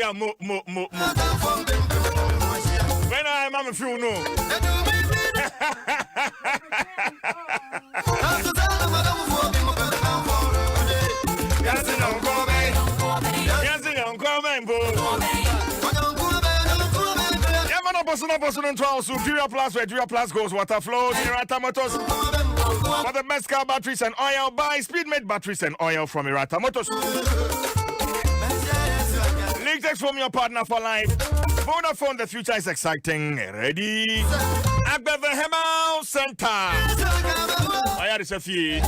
a mo. When I am feel no. Person into our Superior Plus, where Superior Plus goes water flows. Irata Motors for the best car batteries and oil. Buy Speedmate batteries and oil from Irata Motors. Link text from your partner for life. Vodafone, the future is exciting. Ready? Agbe the Hemal Center. I had a fee.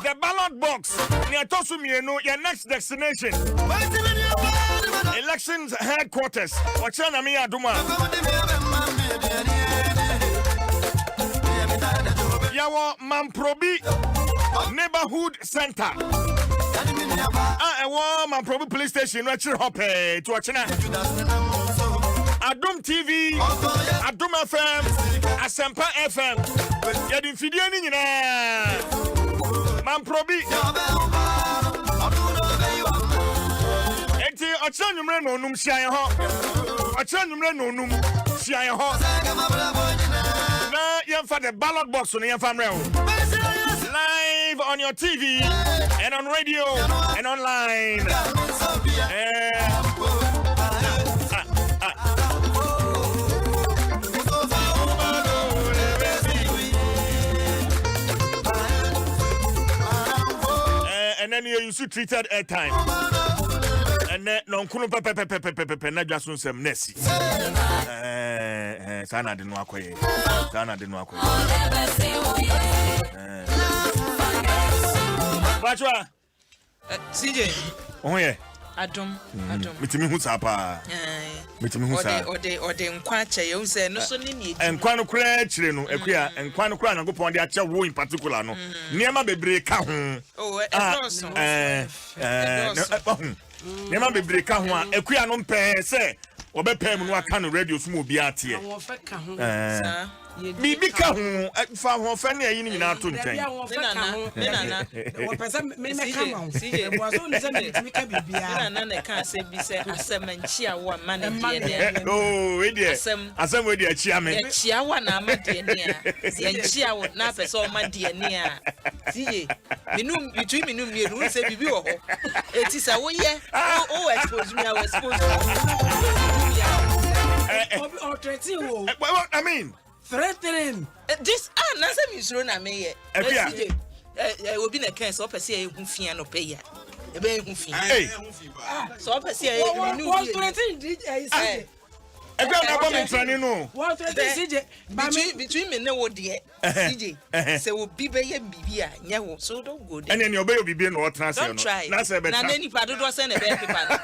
The ballot box near Tosumieno, your next destination. Elections headquarters. Wachana mi aduma. Yawa Mamprobi Neighborhood Center. Mamprobi Police Station. Wachir hope to Wachana. Adum TV, Adum FM, Asempa FM. Yadi video ni nyina. Mamprobi. Enti ocha nwumre no num hia ho. Ocha nwumre no num hia ho. Na yemfa the ballot box no yemfa mre ho. Live on your TV and on radio and online. And then you should treated airtime. And then no kuno pepe na jasun sem nesi. Sana de no akoye. Wachwa? CJ. Oh yeah. Adom. Mitimi hu sapa. Mitimi hu sa. Ode nkwa che ye unse no so ni ni. Nkwa no kura chire no akua nkwa no kura na gopon de ache wo in particular no. Niema bebre ka ho. Oh, Niema bebre ka ho a akua no mpe se obepem no aka no radio so mo bi atie. Wo fa ka ho. Bibi ka ho fa ho fa ne ayi ni na to nchen. Nana. Wo pesa me ka ma ho. E bo so ni se me ka bibia. Nana ka se bi se asemanchi a wo ma ne de. Oh, we dey. Asem we dey achia me. Achia wa na ma de ne a. Ye achia wo na pesa o ma de ne a. CJ. Minum between minum me no se bibi wo ho. Eti se wo ye o expose me, I will expose you. What I mean? Threatening. This nasa mi suro na me ye. Obi na kan so pese e hu fia no pe ya. E be hu fia. So pese e minnu. What threatening did say? Egbe na bo me trani no. What threatening CJ? Between me na wo de CJ. Say obi be ye bibi a nya wo. So don't go there. And then you obey obi no trans no. Na say be. Na ni pa dodo say na be paper no.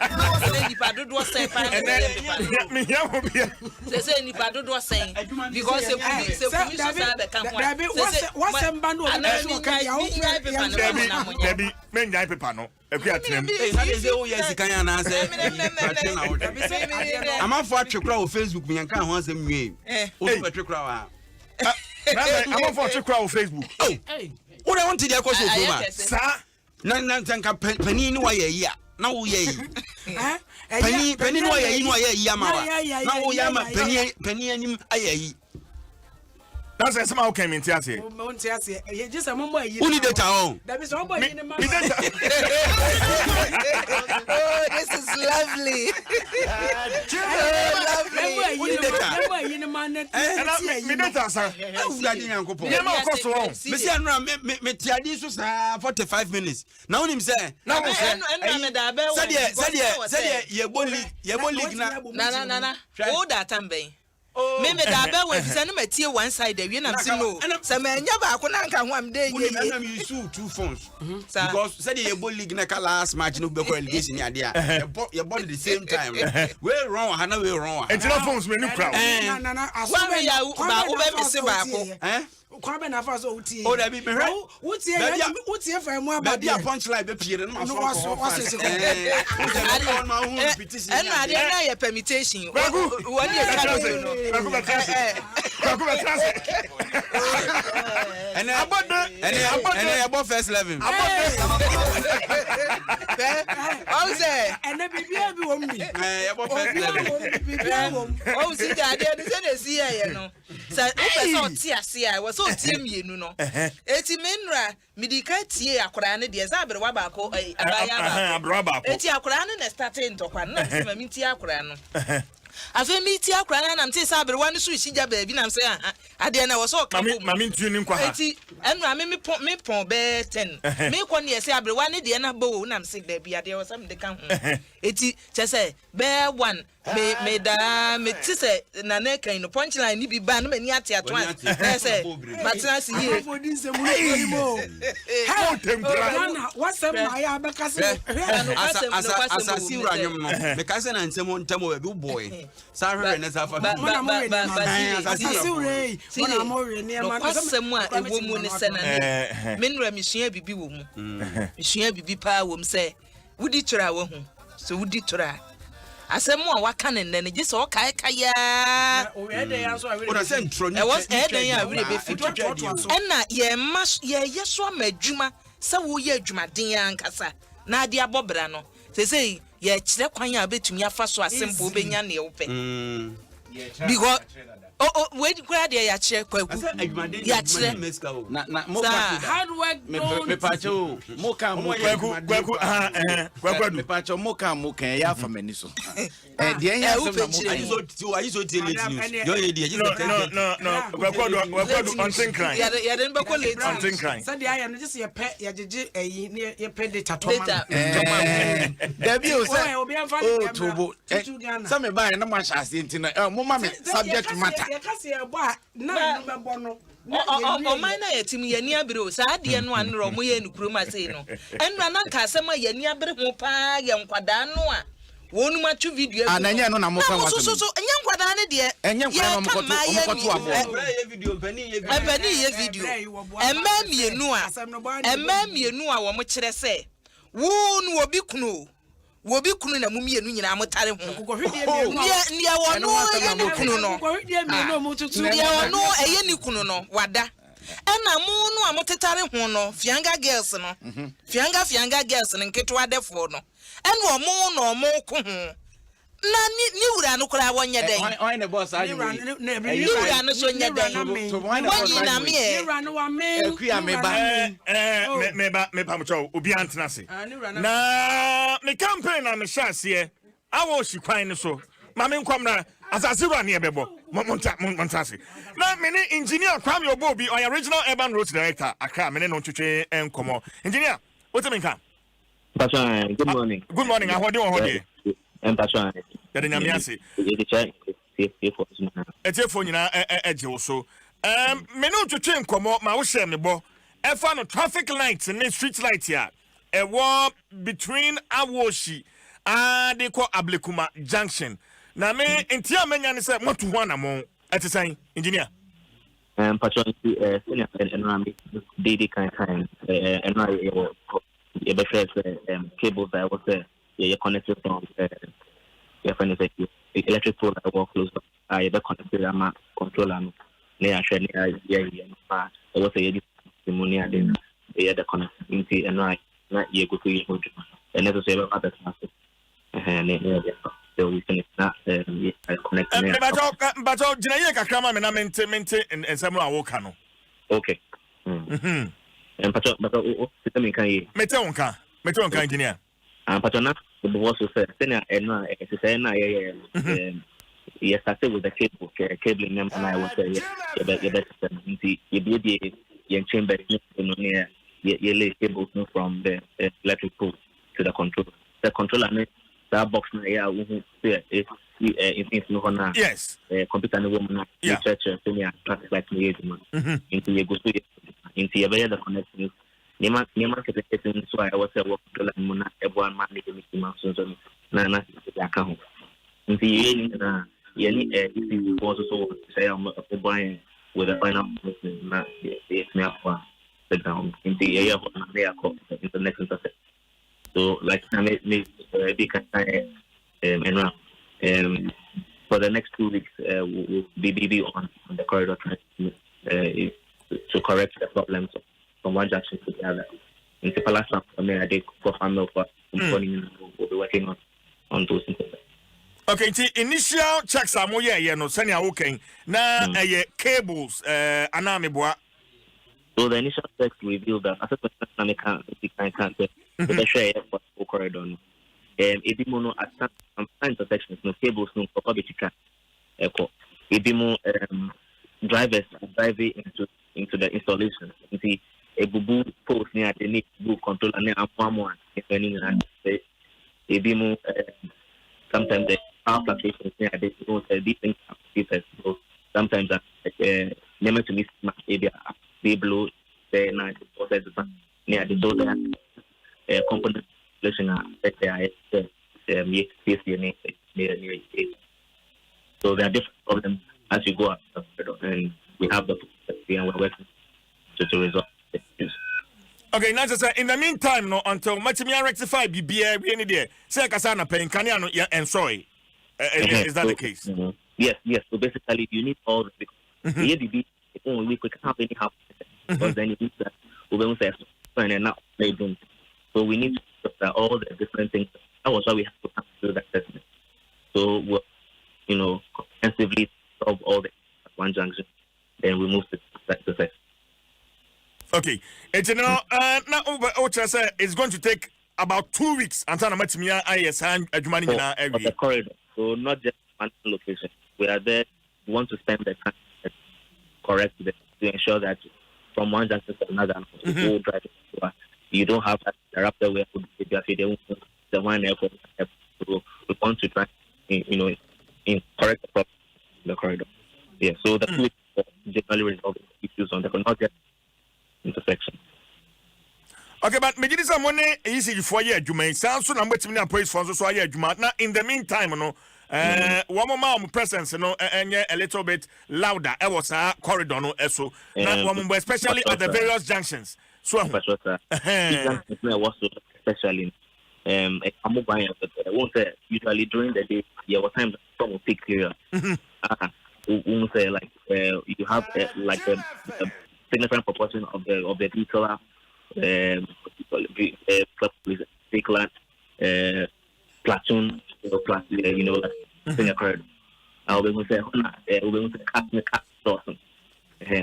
Na ni pa dodo say pa na be paper. Me here obi. Say ni pa dodo say because say police say be kan ho. What's emba no na kan ya wo Debi men jai paper no. Atrem. Say o yes kan ya na say. Amafo atwekra o Facebook me kan ho asem nwie. O atwekra wa. I'm for atwekra o Facebook. Oh, what I want to dey cause o ma. Sir, na tanka pani ni wa ye yi a. Na wo ye yi. Pani ni wa ye yi no ye yi ama wa. Na wo ya ma pani anim aye yi. That's how came in Tiasi. Just a moment. Who data on? That is all boy in the man. Oh, this is lovely. Lovely. Who data? In the man. And me data, sir. Who got in Uncle Paul? Yeah, of course, wrong. Monsieur Anra, me tiadi so 45 minutes. Now him say. Now said ye bon league na. Na. Oh, that ambe. Me da ba wa fisa no matie one side we na msi no. Sa ma nya ba ko na nka ho am dey ye. Na me use 2 phones. Because said the Ebo League na last match no be ko relegation ya dia. You bought at the same time. We wrong, hana we wrong. And your phones me new crowd. Na Wa ya ba wo be me se ba ko. Kwa be na fa so utie. Oh, that be me right. Utie fa mu aba. Be a punchline be pie no ma so. And I dey na permutation. What you tell no. And about first 11. Oh say, and the bibia bi wo mi. About first 11. Oh see that dey say see here no. Say o person tie ase I was so tie mienu no. Eti menra midika tie akora ne de za abere wa ba ko abaya ba. Eti akora ne na start ntokwa na se ma mi tie akora no. Afi mi tie akora na mte sa abere wa ne so hija ba bi na se ade na wo so ka bo. Mami ntuni nkwa ha. Eti enra me pon be 10. Me ko ne se abere wa ne de na bo na mse da bi ade wo sam de kan ho. Eti che se be 1 me da me tise na na kan no punchline ni bi ba no mani ate ato an say matna si ye For this se mu ni mo. How tempura. What's up my abakase. Asa siwra nyom no. Me ka se na ntemo ntemo be boy. Sa hwe na sa fa. Mona mo re na siwre. Mona mo re ne ma no kwasem a ewo mu ne se na ne. Me nura misua bibi wo mu. Misua bibi pa wo mu se wudi tura wo hu. So wudi tura. Asemu a waka ne ne je so kai kaya o ede ya so o da se ntro ni e was eden ya we be fit na ye mas ye yeso amadwuma se wo ye adwumaden ankasa na ade abobra no se ye kire kwan ya betumi afa so asempo benya ne wo pe because we kura de ya kire kwaku ya kire na mo ka hard work me pacho mo ka mo kwaku me pacho mo ka ya fa mani so de ya so na mo ayiso tie late news yo ye de no kwaku on think crime ya den be ko late on think crime said ya no just ye pe ya jeje eyi ye pe data to man da bi o say obi anfa o tobo some me buy na mo ashase ntina mo ma me subject matter ya kasi e bo a na no be bo no o man na yetim yani abere o sa ade no anro mo ye nukuru ma sei no enra na nka asema yani abere ho pa ye nkwada no a wonu ma tu video ananya no na mo kan waso so enye nkwada ne de enye nkwada mo koto abo ye video pani ye video emma mienu a wo mo kire se wonu obi kunu na mumienu nyina amotare ho nia wono ye ni kunu no nia wono eye ni kunu no wada ena mu no amotetare ho no fianga girls no fianga girls no nketo adefo no ena omo no omo ko ho na ni wura no kora wonye den oi ne boss ayi ni wura no so nye den wonyi na me e wura no wa me ekuya me ba me pa mcho obi antena se na me campaign na me hyase awo hikwan ne so ma me nkwamra asase wura ne ebebo monta se na me ne engineer Kwame Obobi on original urban road director Accra me ne no twetwe enkomo engineer what me nka good morning ahode wo hode Empatron. Yade nyame ase. Etiefo nyina eje wo so. Me no twetwe nkomo ma wo hye me bo. Efa no traffic lights and street light here. E war between Awoshi and they call Ablekuma Junction. Na me entia menya ne se moto ho na mo etesan engineer. Patron senior and DD kind and I be first cables that was there. You're connected from electric pole that work close by. You're connected to my controller. Near sharing, I was a money and the connectivity and right, not you go to you, and never say about other classes. So we can not connect. But Jinayaka Krama and I maintain and some Awokano. Okay. And Metonka engineer. Patona, the boss was saying, yes, I said with the cabling them, and I was saying, you did the chamber near your lay cables from the electric pole to the controller. The controller, that box, in Hona. Yes. Computer no woman. Yeah. Church senior traffic light me age. Into you go to into your the connection. Nema ke so I was a work dollar mona everyone man make me so na account. Into you na yani this was so say I'm buying with a final na it's me up the ground into the in the next intercept. So like I made big for the next 2 weeks we'll be on the corridor to correct the problems from one junction to the other. In the last time I did go family for we'll be working on those things. Okay, the initial checks are more no senior working na cables anamibwa. So the initial checks revealed that as a can't the share for corridor. Ebi mo no at some intersections no cables no for public car. Ebi mo drivers driving into the installation. See a bubu post near the need to control and one depending on ebi mo sometimes the power fluctuations near the these things so sometimes never to miss my area they blow the night process near the door component so there are different problems as you go up and we have the and we're working to resolve the issues. Okay, now just in the meantime, no, until Matimia rectify BBA, any day, say Kasana paying Kanyano and sorry. Is that the case? Mm-hmm. Yes. So basically, you need all the ADB only we can have any help because then you need that we will say and not they don't. So we need to look at all the different things. That was why we have to come to that assessment. So we'll, comprehensively solve all the one junction, then we move to that process. Okay, it's now Ocha said it's going to take about 2 weeks. Antana Matimia IS and Jumani every the corridor. So not just one location. We are there. We want to spend the time correct to ensure that from one junction to another, whole drive. You don't have that interrupter where the one airport. So we want to try, correct the problem in the corridor. Yeah. So the 2 weeks generally resolve issues on the not just intersection. Okay, but me some money easy for year Juma. Sounds so number to praise for so year Juma. Now in the meantime, one more presence, and a little bit louder. I was a corridor no so especially at the various junctions. So especially I'm mobile, but I won't say usually during the day there were times some will take clear. Won't say like you have like a significant proportion of the vehicular platoon, senior corridor. I'll be going to say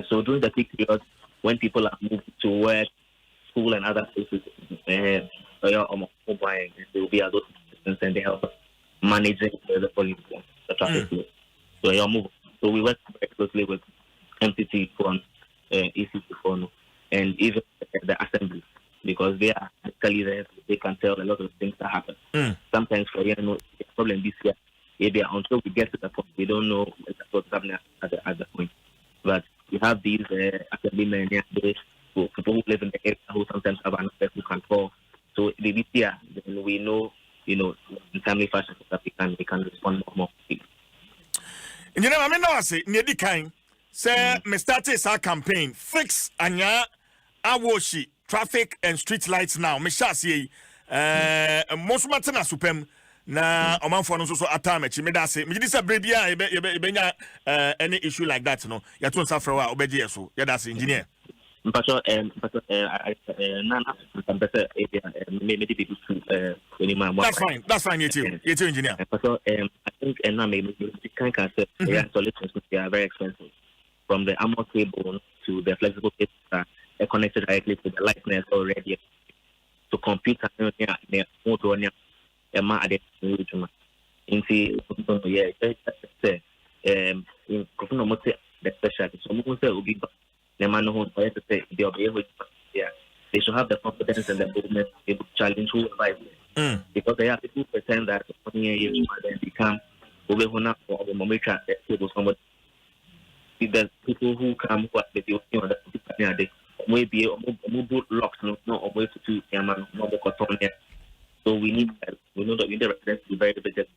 so during the peak period when people are moving to work, school and other places, they will be at those systems and they help us managing the volume, the traffic flow. So you're moving. So we work very closely with MTT from ECC phone and even the assembly because they are actually there. They can tell a lot of things that happen. Sometimes for the problem this year, maybe until we get to the point, we don't know what's happening at the point. But we have these assembly men here, people who live in the area who sometimes have an access who can call. So this year, we know, in timely fashion that we can respond more. And I mean, I say, near the kind. Say, me started our campaign. Fix anya awoshi traffic and street lights now. Me shall say, most matana supem na omanfo no so atamechi. Me da say, me this a bribia any issue like that no. Ya to nsafra wa obeje so. Ya da say engineer. Mpacho maybe people that's fine you engineer. Mpacho I think na maybe can say solutions they are very expensive. From the armor cable to the flexible cable are connected directly to the lightness already. To computer motor they should have the confidence and the boldness to challenge whoever is there. Because they have people pretend that then become over Hona or Momicha table somebody. There's people who come who are the on the day. Maybe a mobile locks, no, or way to Yaman, no more cotton yet. So we need that. We know that we need residents to be very big.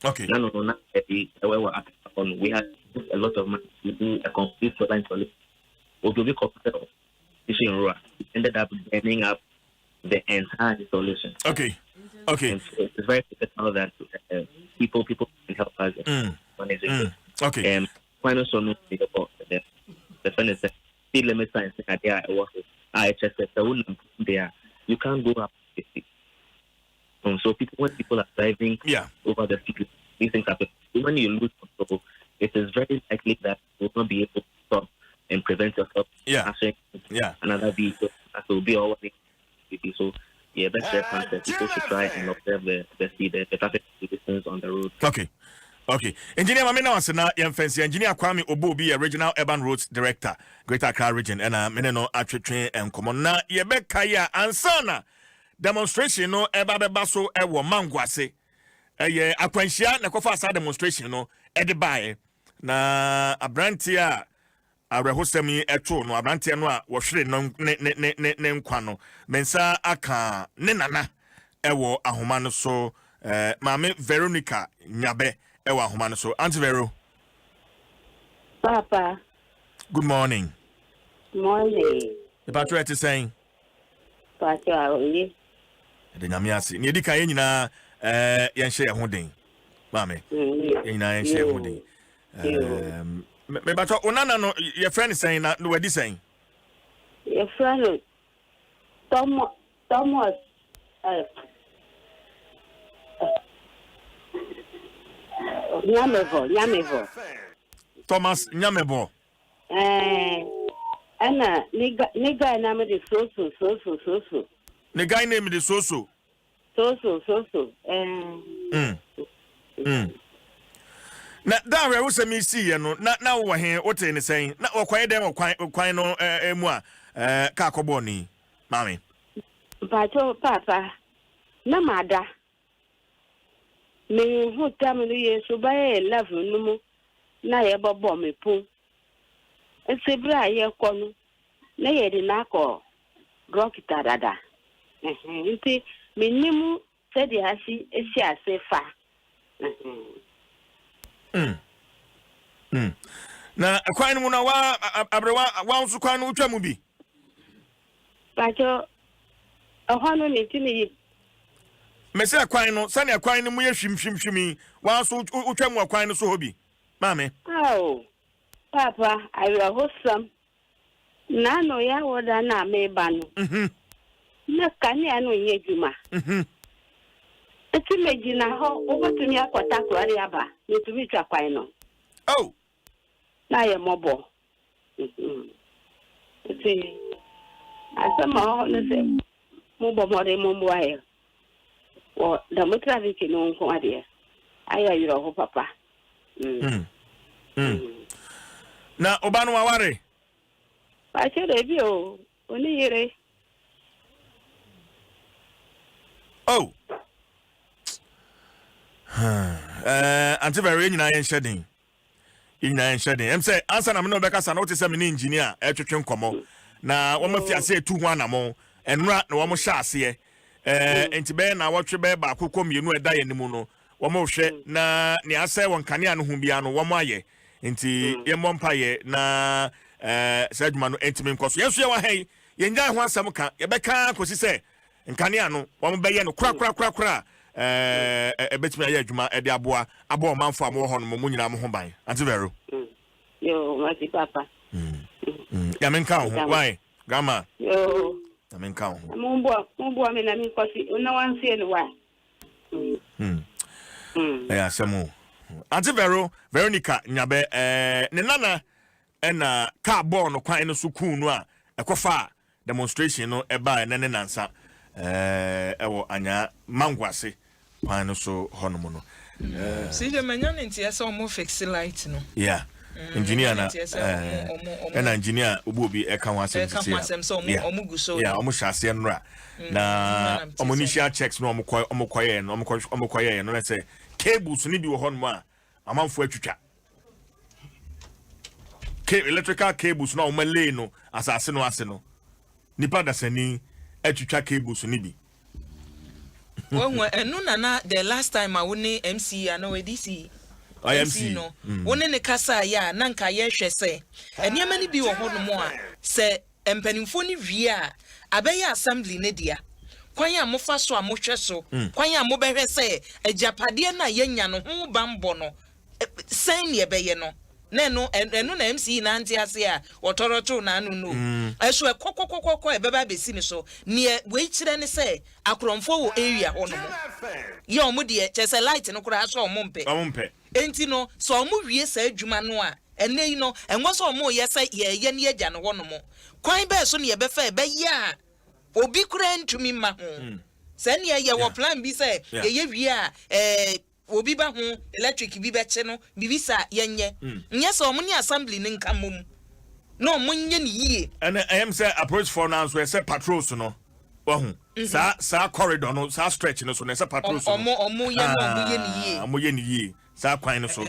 Okay. We had a lot of money to do a complete solar installation. We ended up ending up the entire installation. Okay. And so it's very critical that people can help us managing. Okay. Final solution the fund is speed limit signs that they are working. There you can't go up 50. So when people are driving over the speed, these things happen. When you lose control, it is very likely that you will not be able to stop and prevent yourself crashing another vehicle. That will be our so that's their concept. People should try and observe the speed, the traffic distance on the road. Okay. Engineer Mamina Wasana, Fancy Engineer Kwame Obobi, a regional urban roads director, Greater Accra region, and Meneno Atri and Komona, Yebekaya, and Sana. Demonstration no eba baso ewo mangwase akwanhia na kofa sa demonstration no edibae na abrantia arehosemi eto no abrantia no a wo hwere no ne nkwa no mensa aka ne nana ewo ahoma no so Mame Veronica Nyabe ewo ahoma no so Auntie Vero. Papa, good morning. Morning. The patriot is saying Patriot the Namiasi. Ni edika nyina yenhye ye hoden. Mame. Nyina yenhye ye hoden. Me bato onana no your friend is saying na no wadi saying. Your friend Thomas Nyamebo. Thomas Nyamebo. Ana niga na me de so. The guy named the so. Na da we say me see no na wo he what any saying na okwaye dem okwan no emu a ka kobo ni mami Pacho papa na mada me hu tam no yeso ba e level no mu na ye bobo me pon esebra ye ko no na ye de na ko rockita dada nti menimu said the hasi esi asefa na kwan mu na wa abrewa wa nso kwan no utwa mu bi Pacho ahono ni tini mese kwan no sane kwan no mu ye hwimhwimhwimi wa nso utwa mu kwan no so hobi mame papa ayo hosam na no ya woda na meba no na kani anu nye juma eti mejina ho obotumi akota kwari aba netumi twa kwan no na ye mobo eti asama ho ne se mobo more mombo aye o da traffic no nko ade aya yiro ho papa na obanu aware pa chere bi o oni yire Auntie Very nyina yen shedding. Em say answer na me no beka sa na what say me ni engineer twetwe nkomo. Na wo ma fiase etu ho anamo. Enra na wo mo hya ase enti be na wotwe be ba akokɔ mienu eda ye nimu no. Wo mo hwɛ na ne ase won kanea no hu bia no wo mo aye. Enti ye mo mpaye na sadwuma no enti me nkoso. Yeso ye wa hei ye ngai ho asɛm ka ye beka kosi sɛ nkanea no wo mo be ye no kra ebetimi aye adwuma e de aboa abo manfo am wo ho no mo nyina mo ho ban Auntie Vero yo mati papa ya men ka ho why grandma yo ya men ka ho mo me na mi kosi una wansie no wa ya semu Auntie Vero Veronica Nyabe ne nana na car ball no kwan no so kun no a ekofa demonstration no eba ne nansa ewo anya mangwase kwan no so hono no see the manya ntia so mo fix light no engineer na engineer obobi e kan wasem so omo guso omo hyase nra na omo initial checks no omo koye no omo koye no let's say cables ni bi wo hɔ no a amanfo atwitwa electrical cables no o lay no asase no ase no nipa dasani atwitwa cables ni bi when enu na the last time I woni MC and we DC IMC no woni ne kasa ya na nka ye hwɛ sɛ eniema ni bi wo hɔ no mo a sɛ empanimfo ni wie a abɛyɛ assembly ne dia kwan ya mofa so a mohwɛ so kwan ya mobɛhwɛ sɛ agyapade na yenya no ho bambɔ no sɛn ne ɛbɛyɛ no enu na MC na anti ase a otoroto na anu no eso ekokokokoko ebeba besi ni so ne we kire ne se akromfo wo area ho no ye omo de chese light no kura so omo mpe enti no so omo wie sa adwuma no a ene yi no enwo so omo ye se ye ne agya no ho no mo kwan be so ne ebefa ebe ya obi kura ntumi ma ho se ne ye wo plan bi se ye wie a obi ba ho electric bi beche no bibisa yenye nyese omuni assembly ne nkamom no omunye ne yie and I am say approach for now so say patrols no wahu sa corridor no sa stretch no so na say patrols no omo ye ne yie sa kwan no so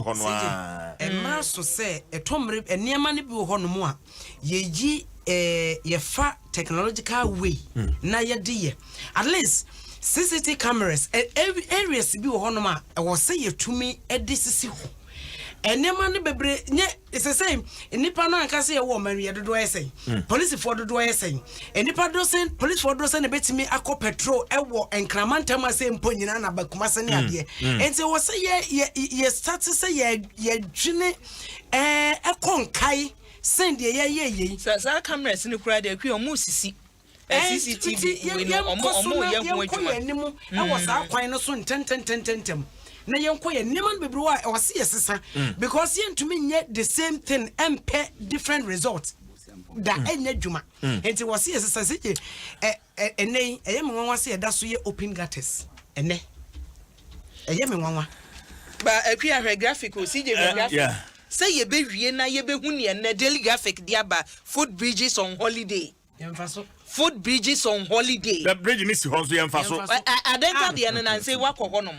ho no e ma so say etomre eniema ne bi ho no mo a yeji ye fa technological way na ye de ye at least CCTV cameras areas bi wo honom a wo say yetumi edisisi ho enema ne bebre nye ise say nipa no anka say wo manwe dodo esen police for dodo esen nipa do sen police for dodo sen betimi akọ petrol ewo enkramantam ase mponyina na bakuma se ne ade enti wo say ye start say ye dwine ekonkai send ye sa cameras ne kura de akwi omo sisi CCTV we no omo ye ho adwuma e was akwan no so tentem na yenko ye neman bebre wa e was yesesa because ye ntumi nye the same thing mpe different results da enya adwuma enti was yesesa se ene eye me nwanwa se da so ye open gutters ene eye me nwanwa ba akwi ahwe graphic o CJ graphic say ye be wie na ye be hu ne na daily graphic dia ba food bridges on holiday food bridges on holiday the bridge ni si ho so yemfa so adenta de na say wakọ honom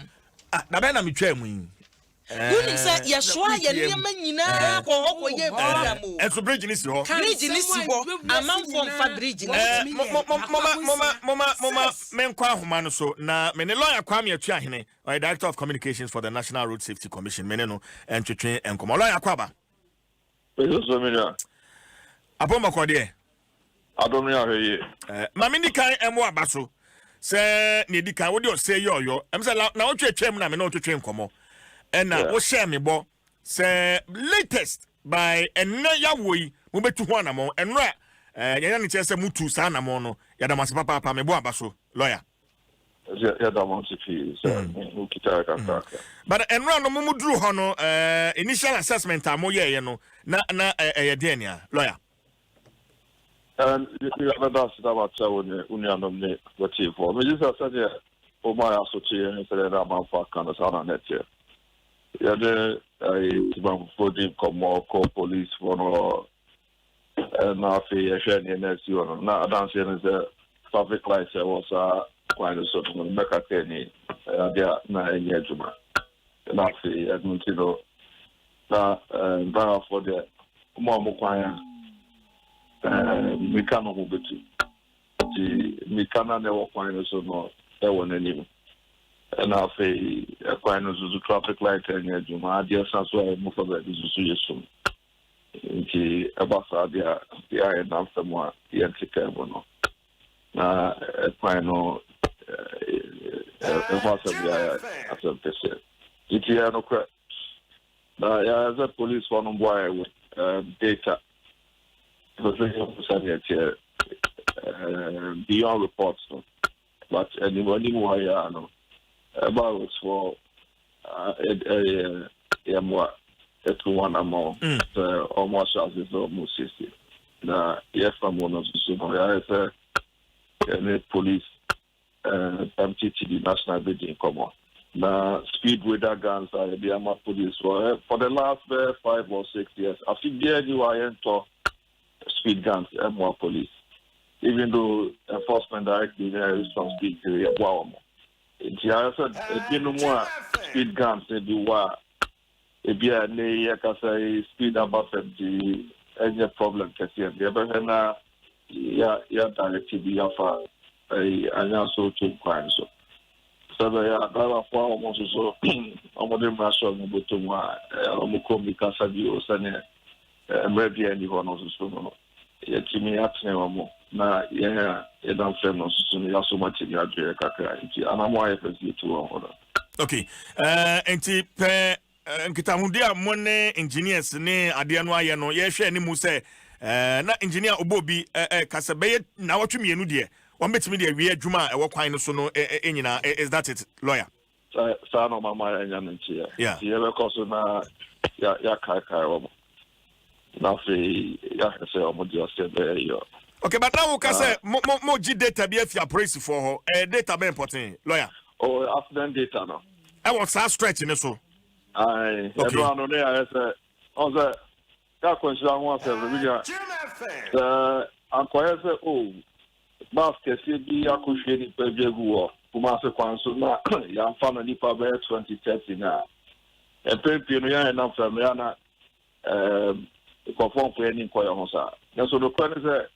na be na metwa mu you say ye so ye niam nyina ko hoko ye program o so bridge ni si ho amanfo mfa bridge ni mama menkwa ahoma no so na me ne lawyer Kwame Atuahene or director of communications for the National Road Safety Commission me ne no entwetwe enkomo lawyer Kwaba so me ya aboma ko de adomi aheye mama ni kan emo abaso se ne di kan wo de o se yoyo em se na wo twetwem na me na wo twetwe enkomo ena wo share me bo se latest by enna yawoi mo betu ho anamo enra yanya ne chese mutu sa anamo no ya da mase papa me bo abaso lawyer ya da mo sifi so ukita kaka but enra no mo duru ho no initial assessment amo ye no na ye de ania lawyer you have a about union what you for me just said yeah for my association said that I'm for kind of on net here yeah the for the come police for no na fe share the next you na dance is the traffic lights was quite a sort of make a any there na any juma na fe admintino na for the more kwanya mikano mubetu ti mikana ne wo kwan so no e won anim na fe kwan no zuzu traffic light enya juma adia sanso e mu fa ba zuzu yeso nti abasa dia e na famwa ye tika bono na kwan no e fasa dia asempese iti ya no kwa na ya za police one boy data beyond reports, but anybody who I know about for one amount almost as is almost 60. Now, yes, I'm one of the police MTTD National Building Common. Now, speed radar guns are the police for the last 5 or 6 years. I think there you are into speed guns and more police. Even though enforcement directly there is some speed area, wow. nti I said ebi no more speed guns be wa ebi a ne ya kasa speed above 70 any problem kesi e be na ya direct bi ya fa anya so to kwan so ya dara for almost so amode maso no botom a omuko mi kasa bi o sane maybe any one of so no ya timi atne wamo na ya dan frem no so ya so much ya dwe kakra nti anamo aye pesi to ho. Okay, enti pe nkitahundi a mo ne engineers ne ade no aye no ye hwe ni mu se na engineer obobi kasa be na watwemi enu de one betimi de wie adwuma e wo kwan no so no enyina. Is that it, lawyer? Sa no mama enya nti ya ye be koso na ya kai wo na fe ya se o mo di ose be yo. Okay, but now we say mo G data be afia price for her data be important, lawyer. Oh, after data no I was a stretch in so ai everyone no there say on the ya consider one say really ankoye say oh basket see bi akohwe ni pa bi agu kuma se kwan so na ya fa no ni pa be 2030 na e pepe no ya na from ya na ko fon ko ni ko ya ho sa na so do kwan say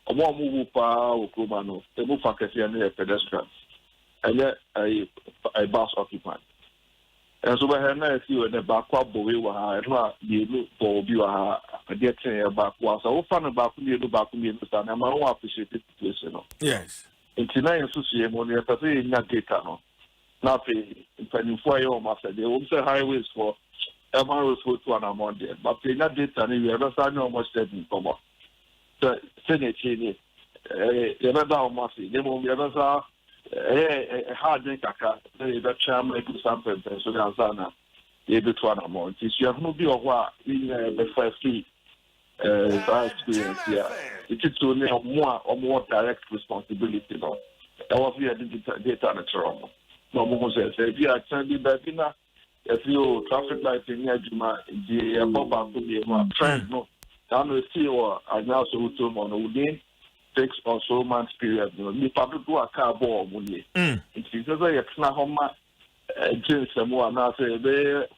omo mu pa o kuma no e mu fa kese na pedestrians and a bus occupant. And so, I have you in the back of Bowie, you look for you are getting a back was all fun about you back to me, and I'm all appreciated situation. Yes. In tonight, associate money, but in that data, nothing in for your master. They won't say highways for MROs for 2 and a month, but in that data, you ever sign how much that in common. So, Senate, you ever down massy, they won't be ever. Hard kaka they be cham make sample so that sana e be to an amount is you have no be or in the first fee experience here it is only more direct responsibility no that was the data natural no mo say if are sending back na if you traffic light in Juma the pop to be a trend no down the see or now so to on within 6 or so months period. Me probably do a car ball money. It is as a Snahoma James Samoa now say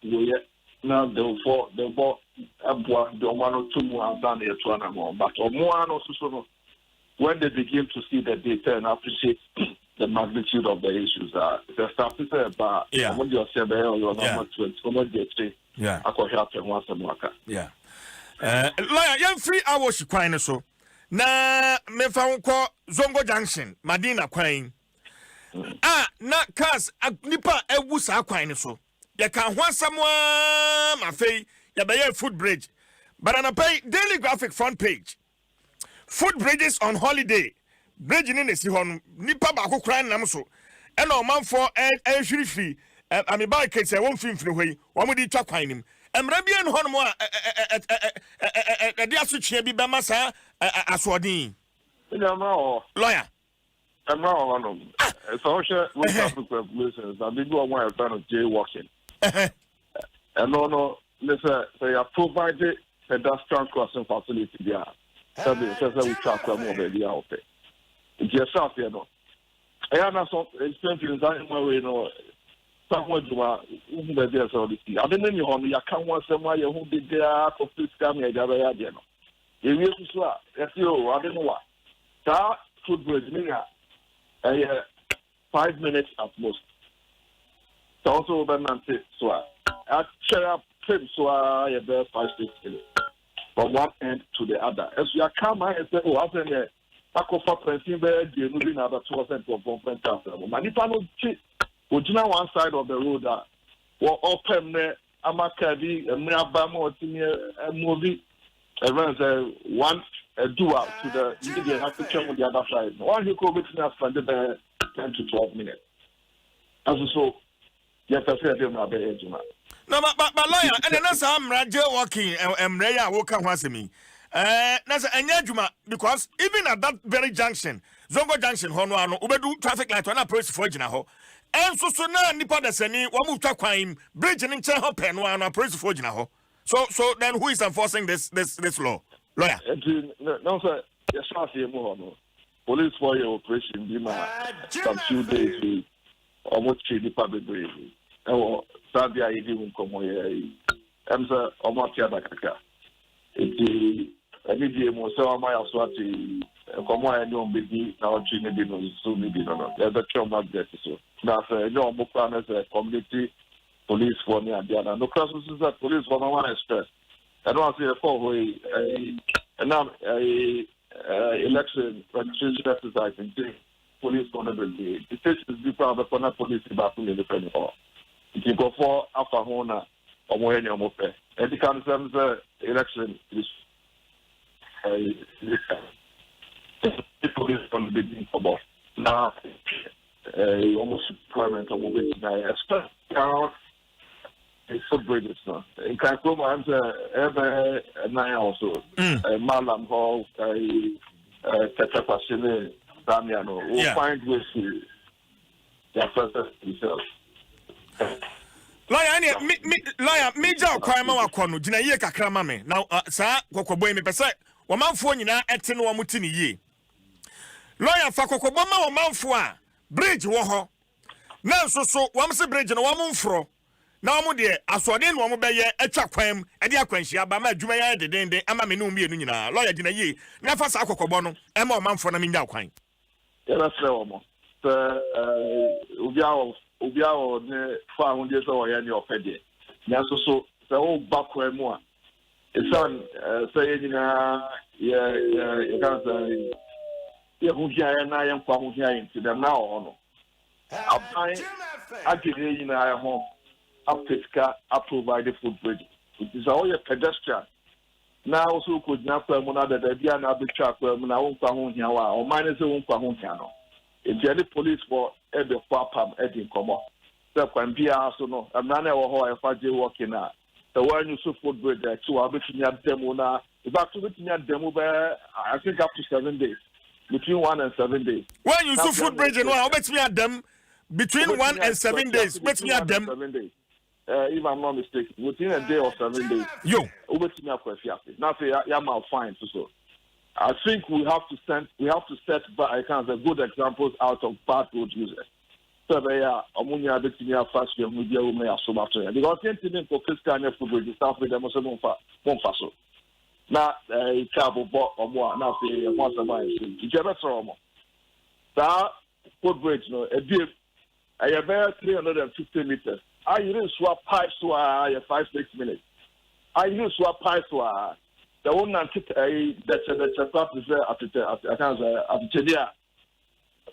we now the ball the 1 or 2 more than the 2 and more. But more also when they begin to see the data and appreciate the magnitude of the issues the start to say about what you say or your number 20 yeah I could help them once a month. Yeah. Lawyer, you 3 hours quite so. Na me fa nko Zongo Junction Madina kwan na cars nipa ewu sa kwan ni so ya kan ho asamwa ma fei ya be foot bridge but an pay Daily Graphic front page foot bridges on holiday bridge ni ne si ho nipa ba ko kran nam so e na omanfo ehwirifiri ami ba ke se won finfiri hoi wo mo di twa kwan nim emra bia no hono mo a dia so twa bi be masa asodin lawyer emra hono so sure we have to calculations and they do one of jaywalking and no listen say you provide pedestrian crossing facility there so we track them over there okay just out there no I am not so expensive that way no someone do the there so the I don't know you can want somewhere who did there for please come here there no if you so if you I don't know what that food bridge me 5 minutes at most so also benante so I share up trip so I about 5-6 minutes from one end to the other as you come I say oh I say Akofa printing be the moving about 2% of 1.5 manipa no chi ojina one side of the road that wo open ne amaka bi emraba ma otimi movie around one dua to the you have to check on the other side one you go between us spend 10 to 12 minutes as so yes I say them na be ejuma no but lawyer and na sa amra je walking emre ya wo ka ho asemi na say enya adwuma because even at that very junction Zongo Junction ho no ano obedu traffic light na police for gina ho enso so na nipa da sani wo mu twa kwan bridge ni nche ho pe no ano police for gina ho so then who is enforcing this law lawyer no sir yes I see mo no police for your operation be ma some few days almost 3 nipa bebree ewo sabia yedi nkomo ye emsa almost ya bakaka eti ani die mo se wa ya so ati nkomo ya ni ombedi na ochi ne bi no so ni bi no ya da choma get so na se no mo kwa na se community police for me and the no cross is that police for no one express I don't see a call we and now election registration exercise in police vulnerability. The state is different from the police about the depending on. If you go for after Hona or more any more pay. And the kind of election is the police vulnerability for both. Now, almost employment of mobility. I expect it's footbridges now. In Kakuma, I'm every 9 also. Malam Hall, Tetrapasine, Damiano. We'll find ways to process themselves. Lawyer, major crime wa kono gina ye kakra ma me. Now, sir, kokoboy me pese, wamanfo nyina ete no wamutini ye. Lawyer fa kokobo ma wamanfo a bridge wo ho. Na so wamse bridge no wamumfro. Na omo de asode no omo beye atwa kwam e de akwanhia ba ma adwuma ya dedende ama me no mienu nyina lawyer gina ye na fa sa akokobo no e ma omanfo na menya kwan ya na sre omo obiawo ne fa hunde so ya ni opede na so se o bakwa mu a esan se ye nyina ye kan se ye hundia ya na ye nkwa hundia yin dem na o no abai agire nyina ya ho Africa provide food bridge. It is all a pedestrian. Now also could not put another idea and be tracked when I won't come here or minus a won't come here. If any police for every farm edging come up. So can be also no a man or how I find you working now. The one you so food bridge there to our between your demo now. If I could your demo I think up to 7 days. Between 1 and 7 days. When you so food bridge and I'll bet me at them between 1 and 7 days. Bet me at them 7 days. If I'm not mistaken, within a day or 7 days, over to me after now say I'm fine so. I think we have to set good examples out of bad road users. So they are amunya de tinia fast we media we may so much because anything for Christian food the stuff with them so non faso. Na cabo bo or more now say once a month. You get better or more. That footbridge no a deep I have 350 meters. I use swap pipes to 5-6 minutes. I use swap pipes to the one that the start is at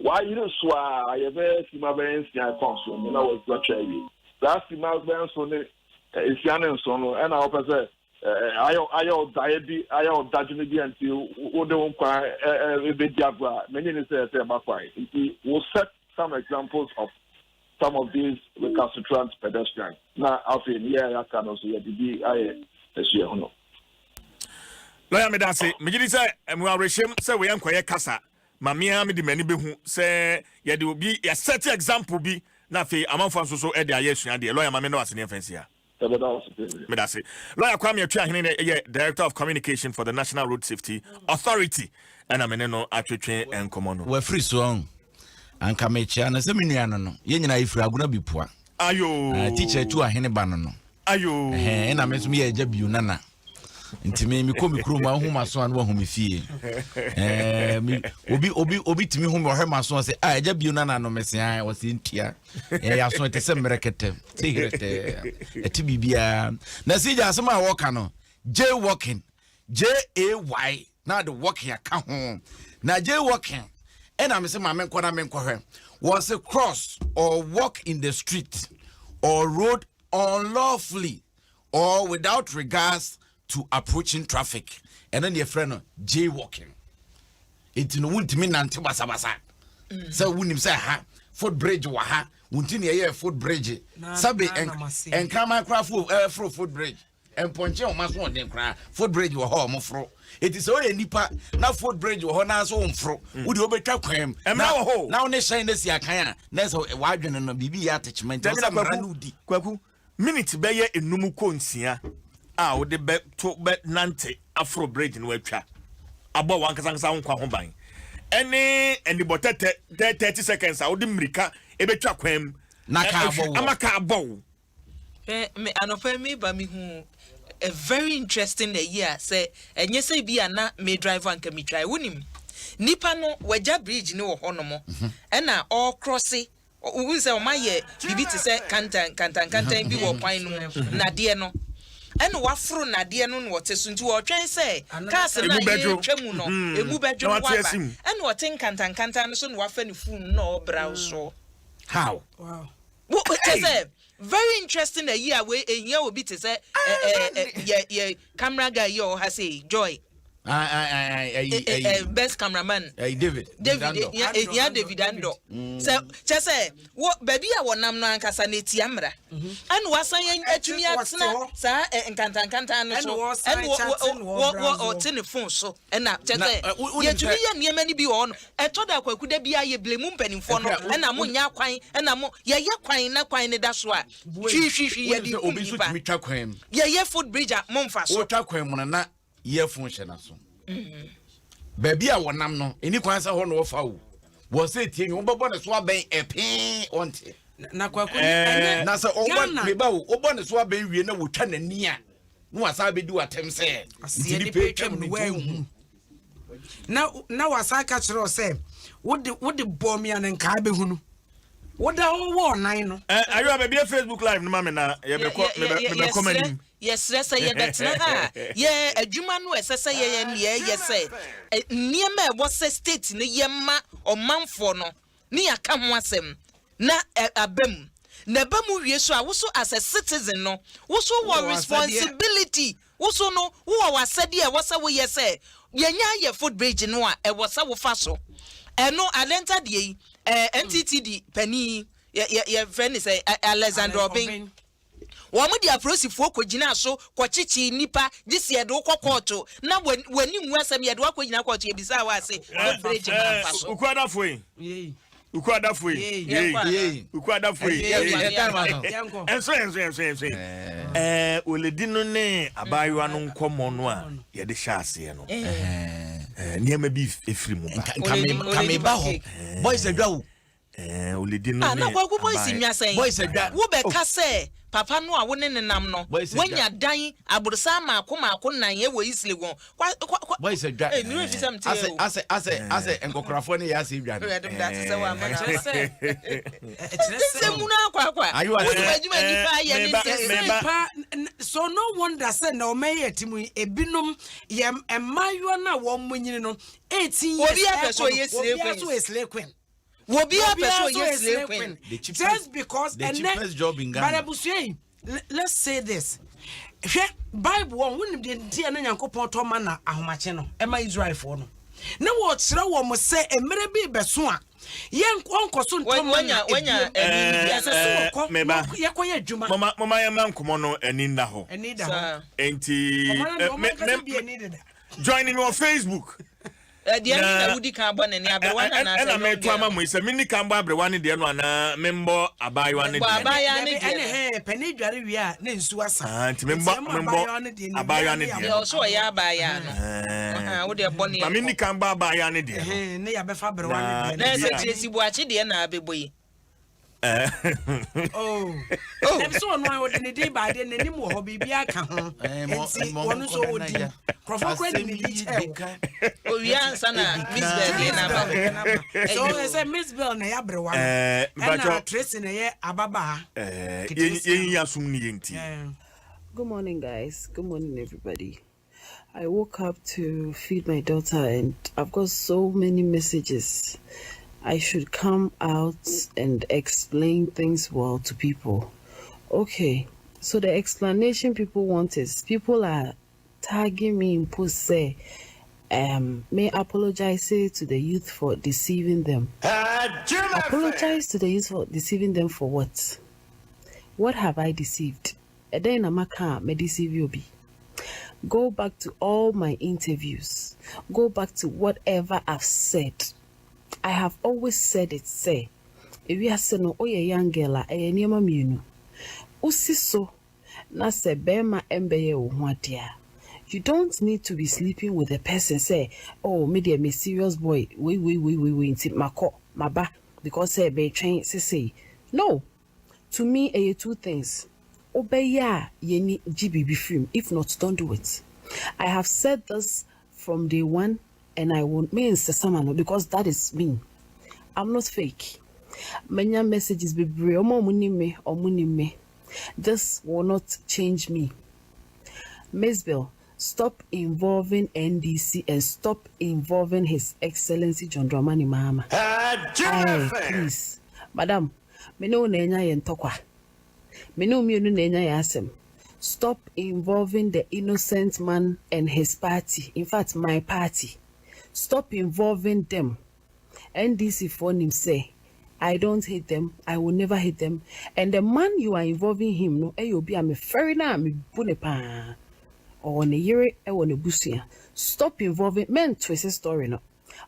why you swap I have a Simabens I consume, you know, what's the that's the Malbans on it is Yanan Sono and I'll say I diabetes until what don't cry a bit jabra. Many say about why we'll set some examples of some of these recalcitrant pedestrians. Now, I feel I can also be no. Lawyer Medase, Mijidi say, and we are reshim, say we am quiet casa. Mamia me the many be who say, ya do be a set example be, na fe, among fans so ed yes, and the lawyer Mameno as an offense here. Medase. Lawyer Kwame Achua, Director of Communication for the National Road Safety Authority, and Ameneno Atwetwe and Komono. We're free song. Anka mechia na se menuano no ye nyina ifura aguna bipua ayo teacher tu ahene ba no ayo na me so me ya biu nana ntime mi komi kuro ma homa so an wa homi fie obi timi homa homa so se eja biu nana no mesia wo se ntia ya so te se mrekete se hirete eti bibia na se ja asema walk no J walking JAY na the walking aka ho na J walking and I'm saying, my was a cross or walk in the street or road unlawfully or without regards to approaching traffic. And then your friend jaywalking. It no won't mean until basa. So when him say ha footbridge wa ha won't near footbridge. Sabe and come across footbridge. And ponche o maso on kra footbridge wo ho mofro it is only nipa na footbridge wo ho na so mfro wo de obetwa kwam na wo ne shine na si akan na so wadwene no bibi ya attachment so mara no di kwaku minute be ye enum ko nsia a wo de be to be nante afro bridge no atwa abo wankasa nkwa ho ban ene botete 30 seconds a wo de mrika ebetwa kwam amaka abo me anopa me ba me hu a very interesting year say enye say bi ana me driver anka me try wonim nipa no waja bridge ne wo honomo na all crossing we say o maye bibi te say kantan bi wo kwan no na de no ene wafro na de no no wote so nti wo twen say cars na ye twemu no emu bedwo waba ene wote kantan no so no wafa ne phone no brow so how wow what say very interesting a year we here will be to say yeah camera guy yo has say Joy best cameraman David yeah David Ando so just say what baby I want nam no ankasa na ti amra and wasan yan atumi atena sa nkanta no so and what telephone so and na just say yatumi ya niema ni bi wo no etoda kwakuda bia ye blemu mpanimfo no na mo nya kwan na mo ye kwan na kwan ne da so a hwi ye di obi so tumi twa kwan ye foot bridge a momfa so o twa kwan mo na earphone hye na so baby a wonam no eni kwan sa ho no wo fa wo say tie ni wo bebo ne so aben epin onte na kwakuni na so obo me ba obo ne so aben wie na wo twa nani a no wasa be di watem say ntini pe twam no wa hu na wasa ka kire o say wo de bom ya ne nka be hu no wo da wo nan no ayo baby Facebook live no ma me na ye be comment yes ye betna ha ye adwuma no esese ye say niema e wo state ne ye ma omanfo no ne yaka ho asem na abam na bamu wie so a wo so as a citizen no wo so wo responsibility wo so no wo wasade e wo sa wo ye say ye nya ye foot bridge no a e wo sa wo fa so eno alenta de NTTD pani ye friend say Alexander Obin wo mo dia prosifo kogina so kochichi nipa gisi ye do kokoto na wani mu asem ye do akogina koto ye bisa wa ase bridge man fa so ukwada foi ukwada foi enso oledi no ne abayiwa no nkomo no a ye de hyase no niema bi efiri mu ba kame ba ho boys adwa oledi no na kwa boys nyasen boys adwa wo be ka say papa no a wone nenam no wanya dan abursa maako nan ye wo isle gon boys adwa ni we fisam te ase enkokrafo ne ya se dwa no that is our man say muna kwa ayu adwuma ni pa ye ni so no wonder say na o meye timu ebinom ye emayo na wo munyini no 18 years obi apeso ye slave queen will be a person yes queen just because the cheapest job in Ghana. Let's say this. Bible one wouldn't be the Yankopon Tomana Ahomacheno, Emma Israel for no. No what Sra wo say a mere be besoa. Yen uncle soon when yakoya juma. Mama ya man komono eninda ho. Enida. Enti joining me on Facebook. The na wudi kan bo ne abrewa na na na me to ama mo ise mini kan bo abrewa ne de no ana membo abayiwa ne de abaya ne de ene pani dware wi a na nsu asa anti membo abayiwa ne de yo so ya abaya no wo de bo ne ma mini kan bo abayiwa ne de ne ya be fa abrewa ne de na se tresi bu achi de na abeboyi dem so no wo de ne dey ba de nanim wo ho bibia ka ho enti wonu so wodi crofo credit ni di o wi ansa na Miss Bell na ba so say Miss Bell na ya brewa na Tracy na ye ababa yen yasum ni yenti. Good morning guys, good morning everybody. I woke up to feed my daughter and I've got so many messages. I should come out and explain things well to people. Okay, so the explanation people want is people are tagging me in post say, may I apologize to the youth for deceiving them. Apologize to the youth for deceiving them for what? What have I deceived? And then Amaka may deceive you be. Go back to all my interviews. Go back to whatever I've said. I have always said it, say, if you are saying, oh, a young girl, a niema minu. Usiso, na se bema embeye uhuatia. You don't need to be sleeping with a person, say, oh, maybe I'm a serious boy, we, mako, maba, because say, be train, say. No, To me, two things. Obeya yeni GBB film. If not, don't do it. I have said this from day one, and I won't mean Sesamano because that is me. I'm not fake. Many messages be me. This will not change me. Miss Bill, stop involving NDC and stop involving His Excellency John Dramani Mahama. Please, Madam, me no nenya yentokwa. Me no mi nenya yasem. Stop involving the innocent man and his party. In fact, my party. Stop involving them. NDC for him say, I don't hate them. I will never hate them. And the man you are involving him, no, you'll be a ferry now, me bunepa. Or on a year, on a busia. Stop involving men to a story, no.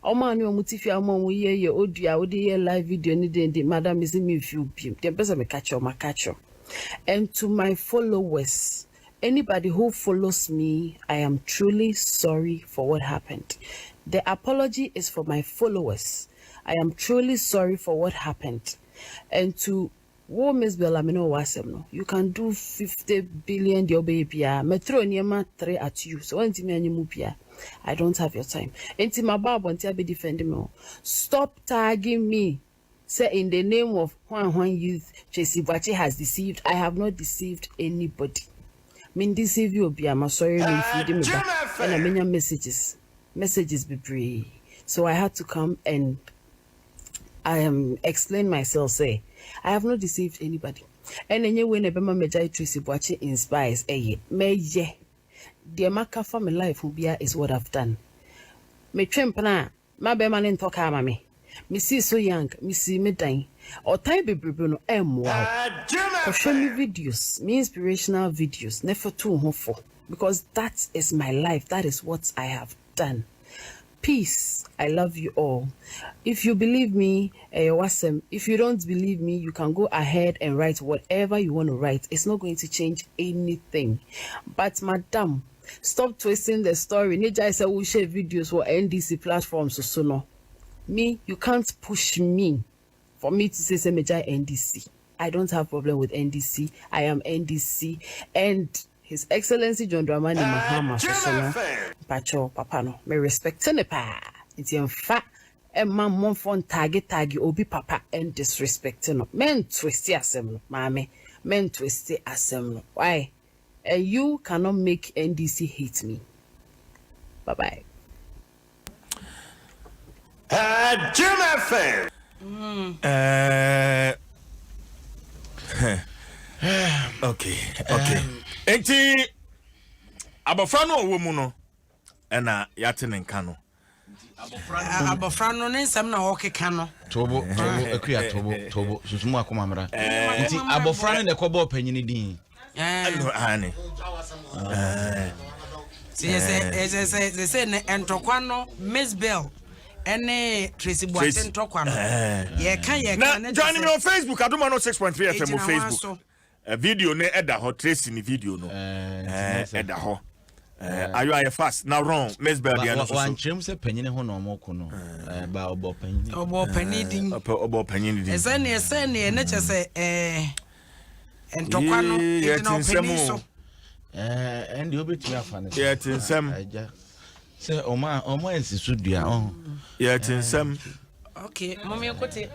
Oh man, you mutifia mom, we hear your audio, live video, the madam is in me if you be. The best me catch my catcher. And to my followers, anybody who follows me, I am truly sorry for what happened. The apology is for my followers. I am truly sorry for what happened. And to Miss Bellamino Wasem, you can do 50 billion your baby. Metro Niema 3 at you. So I don't have your time. Enti Mabab won't be defending me. Stop tagging me. Say in the name of Juan Youth, Tracy Bache has deceived. I have not deceived anybody. Mean deceive you, I'm sorry, and I mean messages. Messages be free. So I had to come and explain myself, say, I have not deceived anybody. And then when Ebema Majai Tracy Bache inspires, me the marker for my life is what I've done. Me trempana, my beman talk me. Me see so young, me see me dying. Or time be bruno wow. Or show me videos, me inspirational videos, never too hopeful. Because that is my life. That is what I have done. Peace. I love you all. If you believe me, awesome. If you don't believe me, you can go ahead and write whatever you want to write. It's not going to change anything. But madam, stop twisting the story. Nija said we share videos for NDC platforms so no. Me, you can't push me for me to say Major NDC. I don't have problem with NDC. I am NDC and His Excellency John Dramani Mahama Pacho Papano. Me respect ne pa. It's in fact a man mon fon tagi obi papa and disrespect no. Men twist asem mame. Men twist asem no. Why? And you cannot make NDC hate me. Bye bye. Jim FM. Okay. Enti abofra no wo mu no na yate ne nka no. Abofra no ne nsam na wo keka no. Tobo akuya tobo susumu akoma mra. Enti abofra ne kobo panyini din. Ane. Say ne entokwa no Miss Bell. Ene Tracy Boateng tokwa no. Ye kan na join me on Facebook Adoma no 6.3 FM on Facebook. A video ne eda ho Tracy ni video no. Eda ho. Ayo fast now wrong Miss Bell dia no so. Wan chem se panyine ho no moko no. Ba obo panyine. Obo panyine din. Ese ne na chese entokwa no e na opani so. And you bet me afane. Yeah, tinsem. Say oma ensisu dua oh. Yeah, tinsem. Okay, mommy okote.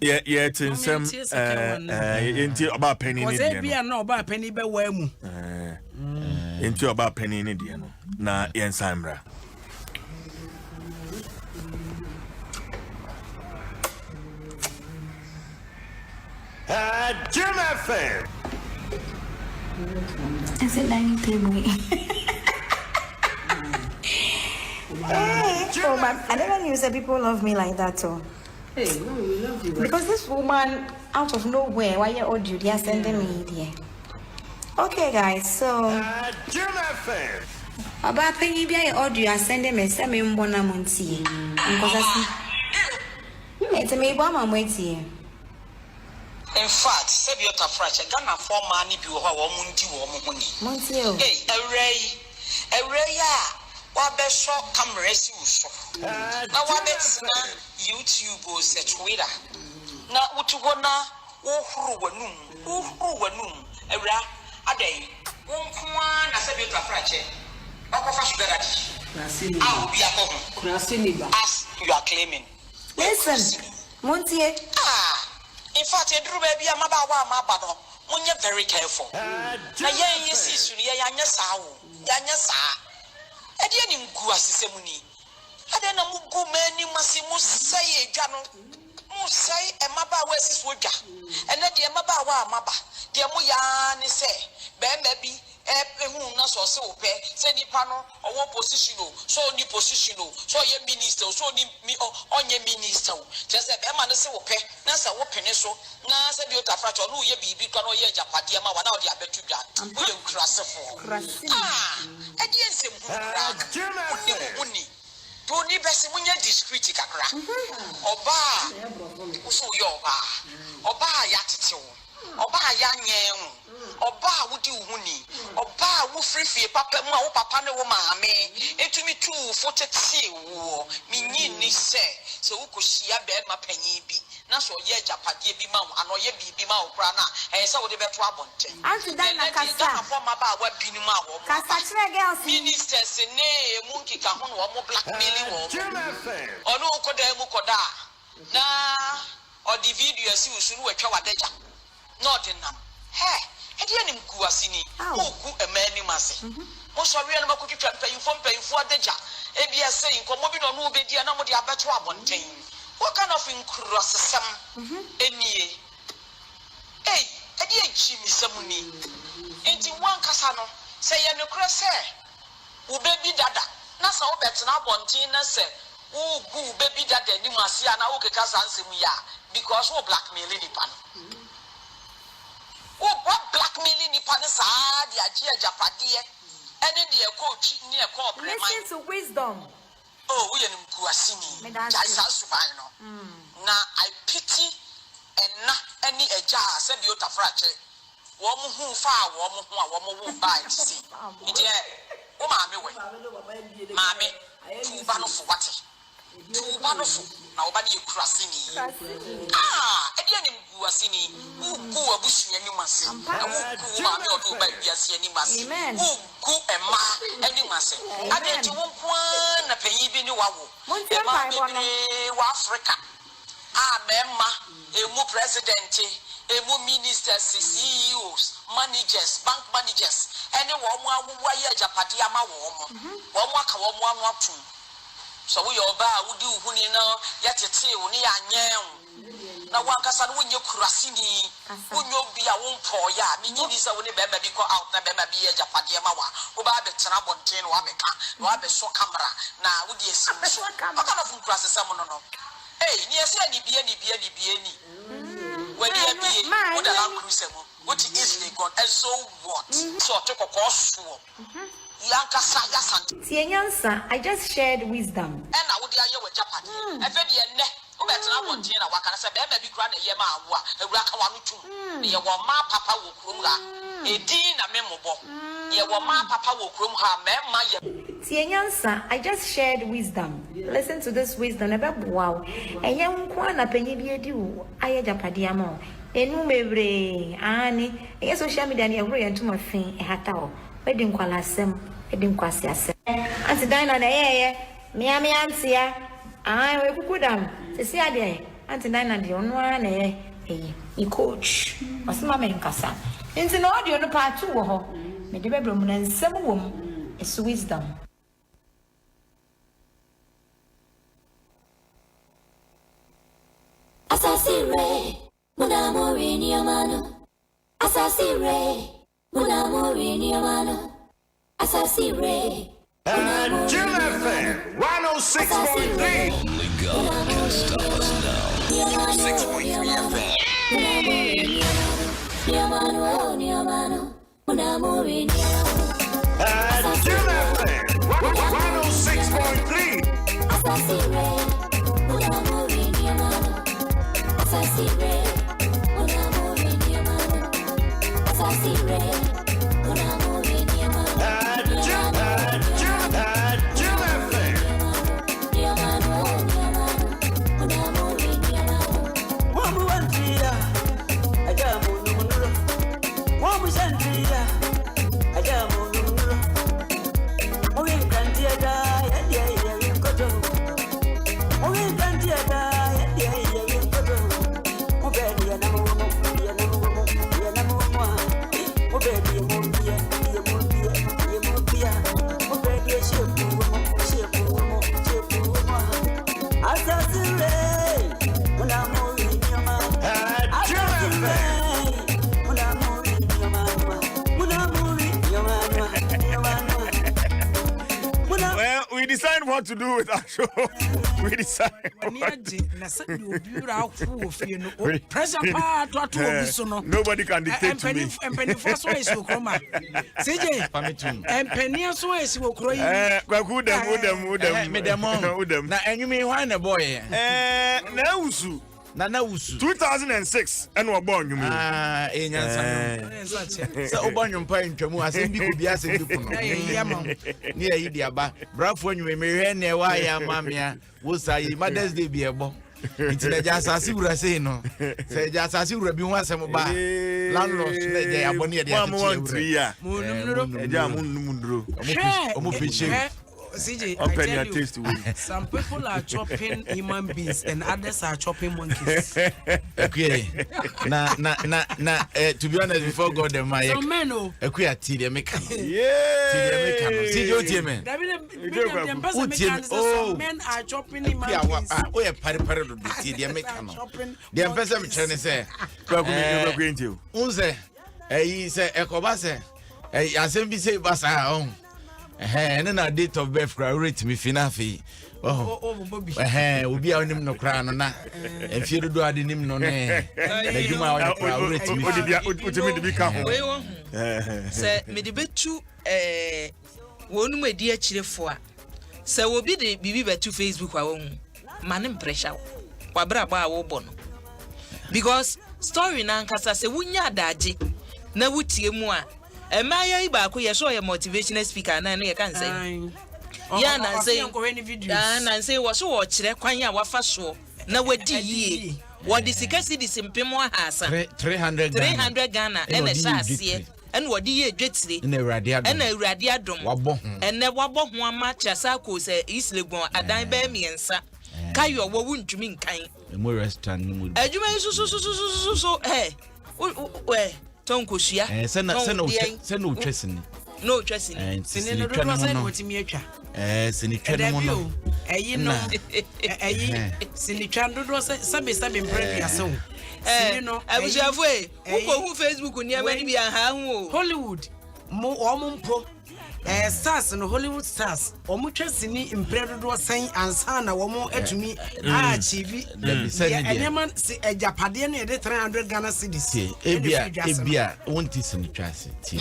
Yeah, tinsem. Enti oba penny ni dia. Was bia na oba penny be wa mu. Enti oba penny ni dia no. Na yensamra. Jim FM. Is it dining table? Oh, but I never knew that people love me like that, too. Hey, no, we love you. Because this woman, out of nowhere, why you're audio, they are sending me here. Okay, guys, so. About penny be audio, are sending me some mbona monty. Because it's a me bomb waiting. In fact, Sebiota Fracha, Ghana for money, you have a munti. Hey, a ray, what best shot cameras you so. Now, what best YouTube or Twitter. Now, what you wanna Uhuru wanum. Ewra adai. Wonkwa na se bi trafrache. Okofa sugar daddy. Ah, obi akoho. As you are claiming. Listen, Montie. In fact, Edru baby amaba. Munye very careful. Na ye yesi sunu ye yanya saa. Ade ani mgu asisemu ni. Ade na mugu mani masi musai edwa no. Musai emaba wa asiso dwa. Ene de emaba wa amaba. De mu ya ni se be bi ehun na so se ope se nipa no owo position o so ni position o so ye minister so ni onye minister o just be ma no se ope na se wo pene so na se bi otafracho no ye bibi kwa no ye japade ma wa na odi abetu dwa wo ye nkrasefo e di ensem hu ni to ni bese munye discreet kakra oba uso yo oba ya tetewo oba ya nyen oba wudi uhuni oba wo frifie papa mu a wo papa ne wo maame etumi tu fotete wo minyi ni se wo koshia be ma panyi bi na so ye japade bi ma ano ye bibi ma wo kra na se wo de beto abonte anti na kasa afọ ma ba wa binu ma wo kasa kire girls ministers ne mu nkika ho no wo blackmailing wo ono koda mu koda na odi video si usuru wetwa wadeja no de nam edi anim kuasini oku emani mase mo so we na makotwetwa mpayifo adeja ebia sei nkomo bi no no obedi na mo de abeto abonten what kind of incrossesam enie edi echi misamuni enti wan kasa no se ye ne krose wo bebi dada na sa wo betena abonten na se wo gu bebi dada ni mase ana wo keka sansem ya because wo blackmailing ni pan what blackmailing ni pan sa dia gia japade ene de coach ni e call prime listen to wisdom we are mkuasini jaisa suban no na I pity any eja se bi otafrache wo mu hu fa wo mu hu a wo mu wo ba ntisi ide wo maame tu ba no fo wate tu ba no fo na wo ba ne kurasini edi ani mkuasini ku abusua ni mase na wo ku maame odo ba biase ni mase wo ku ema ani mase ade ti wo kwa na panyi bi ni wawo wa Africa memma emu president emu ministers CEOs managers bank managers ene wo mu awuwa ye japade ama wo mu aka wo mu anu atu so we oba wudi uhuni na yatete wo ni anyen na wankasa no wonye kurasini wonyo bia wonpo ya menyi ni sa wo ne bema bi ko out na bema bi ye japade ama wa wo ba be tena bonten wo abeka wo be so camera na wodi esi so aka na fun kurasesa mo no ni ese ni bie ni when you be wo da lan cruise mo what is they gone and so what so to kokko so yankasa yasante tienyansa I just shared wisdom and na wo dia ye wo japade e fe de ne wo betena bonten na wakana se bema bi kura na ye ma awo a ewura ka wa no tum ye wo ma papa wo krom ga edin na memobo ye wo ma papa wo krom ha mema ye tienyansa I just shared wisdom listen to this wisdom wow enye nkwa na panyi bi edi wo aye japade ama enu mebre ani enye social media na ehuro ye ntuma fin ehata o wedi nkwalasem edi nkwasiasem anti dina na ye me antia we kukudam sisi ade anti dina de ono na ye I coach osima me nkasa nti na audio no part 2 wo ho me de bebro mu na nsem wo mu is wisdom. Asasire, muna mori ni amano. Asasire, muna mori ni amano. Asasire. Jim FM 106.3. Only God can stop us now. 6.3 FM. Ni amano, ni amano. Muna mori ni amano. Jim FM 106.3. Asasire, muna mori ni amano. Asasire, una mori ni amano. Asasire, una mori ni amano. Jim FM. Ni amano, una mori ni amano. Wamu wantia, decide what to do with our show. We decide. Nobody can dictate to me. Nana Usu 2006 and we born you so born you pa ntwamu asem bi ko bi asem bi kuno ne ayi dia ba brafo nyu me hwe ne wa ya mamia wo sai Mother's Day bi ebo itina ja asase wura sei no se ja asase wura bi ho asem ba landlord na ja abone dia ya eja munumundro omo piche CJ, I tell you, some people are chopping human beings and others are chopping monkeys. Okay. To be honest, before God, the my TD American. Some men are chopping human beings. Oh, yeah, pari do TD American. The ambassador Chinese say, Unze, he say, Ekobase, Assembly say, Basa. And then our date of birth rate me finafi. Obi a onim no kra no na efie do ade nim no ne adwuma wa kra rate me otimi de bi ka ho se me de betu wonu medi a kirefo a se obi de bibi betu Facebook wa wo manim pressure wa bra ba wo bo no because story na nkasa se wunya adaje na wutie mu a Emaya Ibako, you saw a motivational speaker, and I can say, yeah, and say, was so watch the Quanya Wafaso. Now, what do ye? What is the case? This in Pimo has 300 Ghana and a sassy, and what do ye jetty in a radiadum, and never bought one match as I could say, Eastly born a dime bear me and sa. Kayo won't you mean kind? A more restaurant would. You may so, hey, where? Tonko shia send no chasing no chasing sinino do was say what me atwa sinitwa no no eyi no eyi sinitwa do sabe mpre so sinino abushafo who Facebook ni amani bi aha hu Hollywood mo omumpo stars no Hollywood stars omo twasini mpre do sen ansa na womo atumi achieve enema si ejapade no de 300 Ghana cedis ebia wonti sini twase ti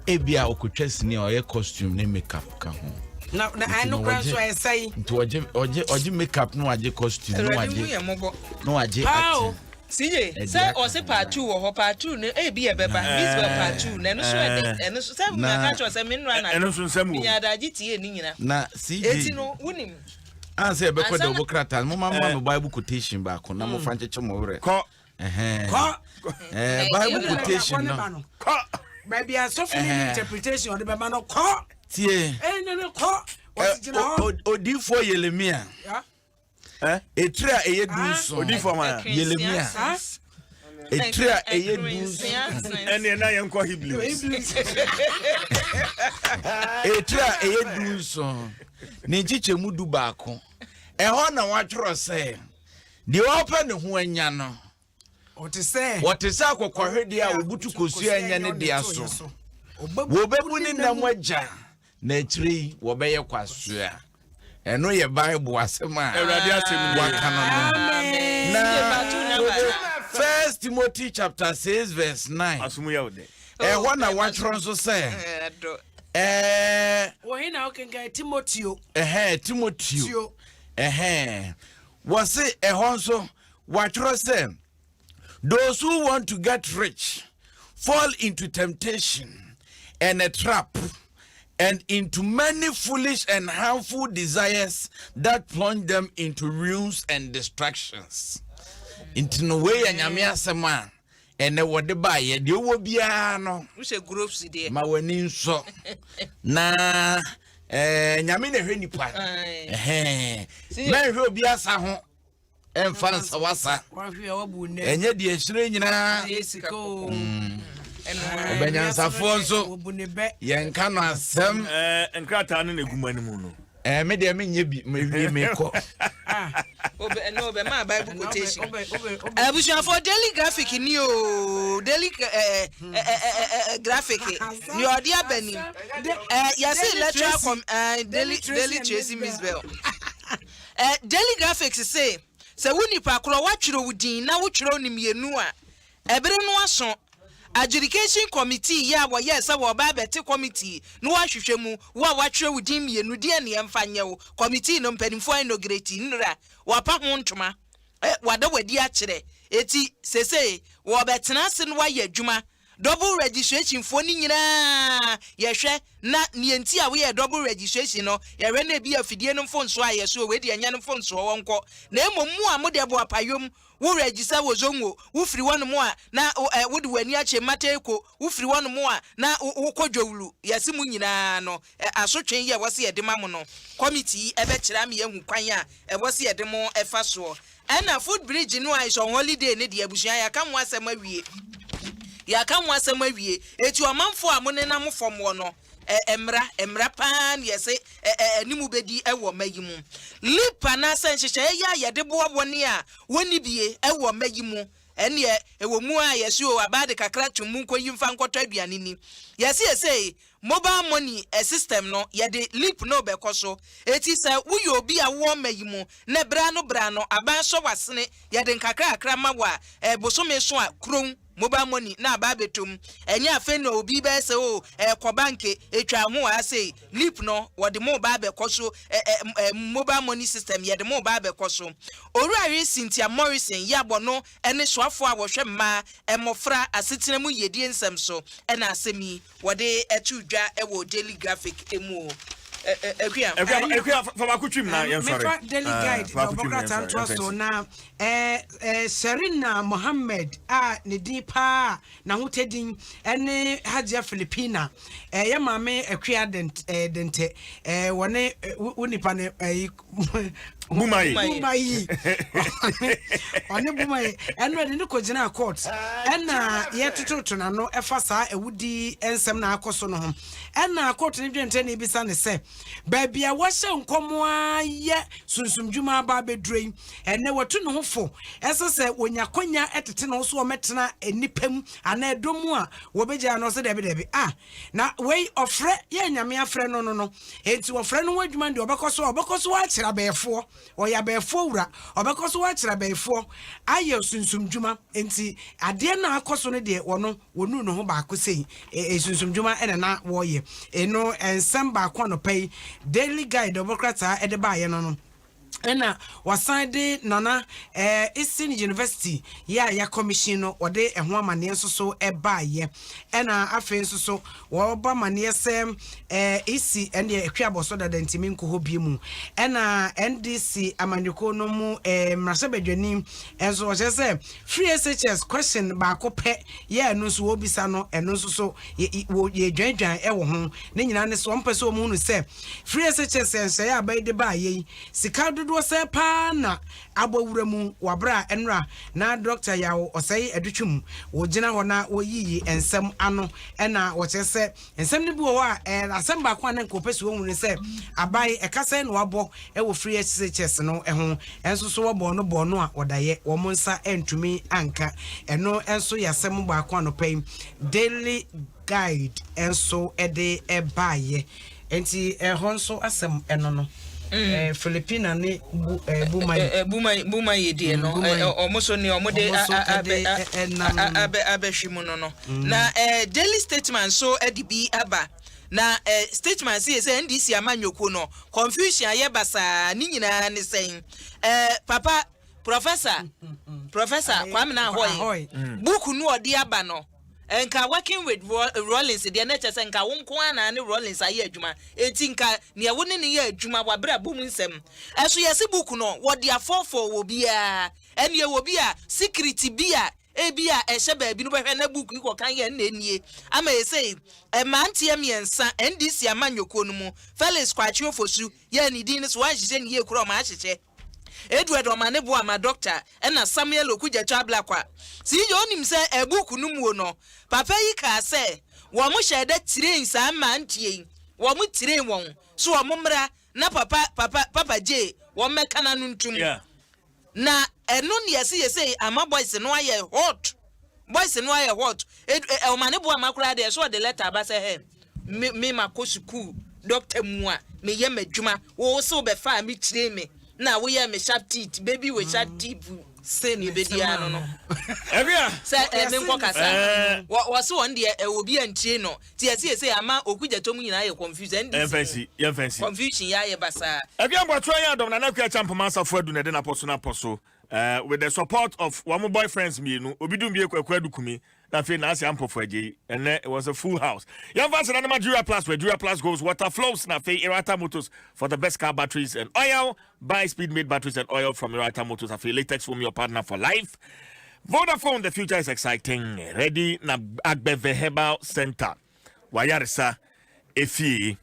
ebia okotwasini o ye costume ne makeup ka ho na I no kran so I say to oje makeup no aje costume no aje CJ say o se part 2 wo part 2 no e bi e beba this part 2 na no so eno so say me ka cho say me nra na eno so nsam wo nya daji tie ni nyina na CJ eti no wunim anse be ko de obokrata mo mama no Bible quotation ba ko na mo fa ncheche mo wore ko Bible quotation no ko maybe a soft interpretation of the Bible no ko tie no ko odifo Yeremia Etria eye dunso odifo ma Yeremia Etria eye dunso ene na yenko Hebrew Etria eye dunso ni chiche mudu baako eho na watworo se de open ho anya no what is say akokohwede a obutu kosu anya ne dia so wobebu ni na mogya na etri wobeye kwasoa eno ye Bible asema Awurade asem wakano na 1 Timothy chapter 6 verse 9 asumu ya ode eho na watworo so se we na okenga Timothy was it ehon so watworo se those who want to get rich fall into temptation and a trap and into many foolish and harmful desires that plunge them into ruins and distractions. Into no way anyame asema ene wode ba ye de wo bia no we say groups there ma wani nso na nyame na hwe nipa na hwe obi asa ho emfa nsa wasa enye de esire nyina yesiko obenyansafo nso yenka no asem enkrata no negumani mu no me de me nye bi me ko obe ma Bible quotation abusuan for daily graphic ni o daily graphic ni odi abani ya say electoral daily Tracy Miss Bell daily graphics say woni pa kro wa twiro wudin na wo twiro ni mienu a ebere no aso adjudication committee ya wo yes wo ba beti committee no wa hwehwe mu wa twire wudin mienu de ne emfa nyewo committee no mpanimfo inaugurate nra wa pa ho ntoma wada wadi a kire eti sese wo betena se no wa ya adwuma double registration for ni nyina yehwe na nienti a we double registration no yehwe na bi afidie no mfonso a yeso we de anya no mfonso wonko na emomu a mode bo apayom wo register wo zonwo wo firi wonu mu a na wo de wani ache mateko wo firi wonu mu a na wo kodwowulu yesi mu nyina no asotwen ye wose ye de mamu no committee ebe kira me yehu kwan a wose ye de mo efa so na food bridge no a is on holiday ne de abusuan ya kan wasem awie ya kan wasem awie eti omanfo a mo ne na mo fom wo no emra pan yese nimu bedi ewo mayimu lipa na senhyeche ya de boabo ne a woni bie ewo mayimu ene ewo mu a yesi o abade kakra twum nkoyi mfa nkotɔ aduane ni yesi mobile money system no yede lip no be koso eti se wuyo obi a wo mayimu ne bra no aban so wasene yede nkakra akra mawa bosome so a kron mobile money na ba betum enye afe no obi be se o ko banke etwa ho a say lip no wode mobile be koso mobile money system yede mobile be koso Oruari Cynthia Morrison yabo no ene soafo a wo hwe ma emofra asetena mu yedie nsem so ena asemi wode etudwa ewo daily graphic emu Ekwia for kutwim na yam sorry daily guide obokata ntwaso na Serena Mohammed ne din pa na hotedin ene Hajia Filipina ye mame ekwia dente wone unipa ne Bumai One Bumai eno de ne kogina court ena ye tototo na no efa saa ewudi ensem na akoso no ho ena court ne dwente ne bisa ne se baby a wahye nkomo aye sunsumdwuma ba bedrei ene watu no hofo ese se onyakonya etete no so ometena enipam ana edomu a wobegya no se debe na wey ofre ye nyame afre no enti ofre no wadwuma de obekoso wa kira befo oya befo wura obekoso wa kira befo aye sunsumdwuma enti ade na akoso no de wono wonu no ho ba akosei sunsumdwuma ene na wo ye eno ensem ba kwa no pay daily guide obokrata edeba ye no ena wasande nana Eastern University ya commission no ode eho amane nsoso eba ye ena afen nsoso wo ba mane sem isi ene ekwaboso dada ntimi nko bi mu ena NDC amanyoko no mu mrase bedwani enso o se free SHS question ba ko pe ye no so obisa no eno nsoso ye dwandan ewo ho ne nyina ne so mpese o mu no se free SHS enso ya ba de ba ye sika do se pa na abawura mu wabra enra na doctor yawo osai adutwum wo gina hona wo yiyi ensem ano ena wo chese ensem ne bi wo a asem ba kwa na nkopesi wo mu se abai ekase no wabo e wo free SHS no ho enso so wo bo no a wodaye wo monsa entumi anka eno enso yasem ba kwa no pay daily guide enso ede ebaye enti honso asem eno no Filipina ni Bumai die no omoso ni omode abehwimu no na daily statement so edibi aba na statement say NDC amanyoko no confusion aye basa ni nyina ne sen papa professor Kwame na hoy book no odi aba no enka working with Rollins the NHS enka wonko ana ne Rollins aye adwuma enti nka ne woni ne ye adwuma wabra bom nsem eso yesi book no wo dia 44 wo bia ene wo bia security bia ebia ehye baabi no behwe na book iko kan ye na enie ama ye say emantie miensa NDC amanyoko no mu Felix Kwachi Ofosu ye ni din so ahye ne ye kura ma ahye Edward Omanebo ama doctor na Samuel Okuja Chablakwa si yo nim say e book no mu no papa yi ka say wo mo hye da tire nsa amantie wo mo tire won so wo mmra na papa J wo meka na nuntum na eno ne yesi ama boys no aye hot Omanebo ama kura de so the letter ba say he me makosuku doctor mu a me ye madwuma wo so be fa me tire me na we hear me sharp teeth baby we sharp teeth say ni bedia no Evia say me nko kasa wo so on de obi antie no ti say ama Okuja tomu nyina ye confused and fancy confusion ya ye basa Evia Boatro ya dom na nakua champion safo adu na de na poso with the support of one more boyfriends mienu obidum bie kwakwa dukumi na fe na ase ampofo agi and it was a full house. Young fans and Nigeria Plus where Nigeria Plus goes water flows na fe Irata Motors for the best car batteries and oil. Buy speed made batteries and oil from Irata Motors. Afi latex from your partner for life. Vodafone, the future is exciting. Ready na Agbeve Herbal Center. Wayarisa Efi